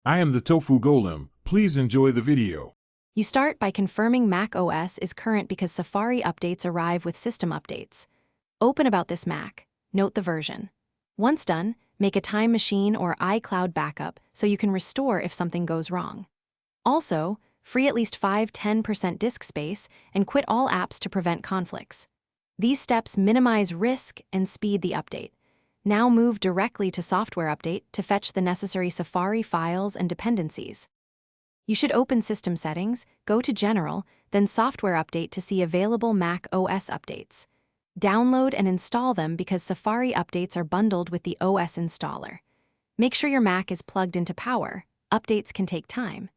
I am the Tofu Golem. Please enjoy the video. You start by confirming Mac OS is current because Safari updates arrive with system updates. Open About This Mac. Note the version. Once done, make a Time Machine or iCloud backup so you can restore if something goes wrong. Also, free at least 5-10% disk space and quit all apps to prevent conflicts. These steps minimize risk and speed the update. Now move directly to Software Update to fetch the necessary Safari files and dependencies. You should open System Settings, go to General, then Software Update to see available Mac OS updates. Download and install them because Safari updates are bundled with the OS installer. Make sure your Mac is plugged into power. Updates can take time.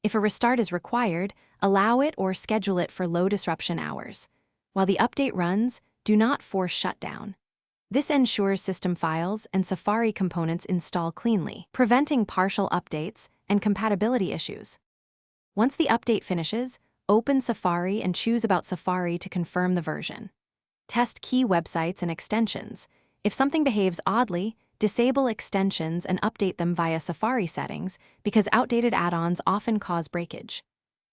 If a restart is required, allow it or schedule it for low disruption hours. While the update runs, do not force shutdown. This ensures system files and Safari components install cleanly, preventing partial updates and compatibility issues. Once the update finishes, open Safari and choose About Safari to confirm the version. Test key websites and extensions. If something behaves oddly, disable extensions and update them via Safari settings because outdated add-ons often cause breakage.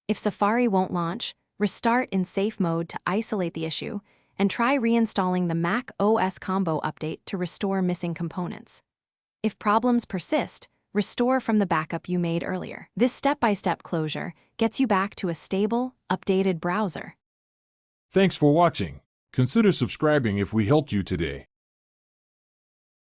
If Safari won't launch, restart in safe mode to isolate the issue and try reinstalling the Mac OS Combo update to restore missing components. If problems persist, restore from the backup you made earlier. This step-by-step closure gets you back to a stable, updated browser. Thanks for watching. Consider subscribing if we helped you today.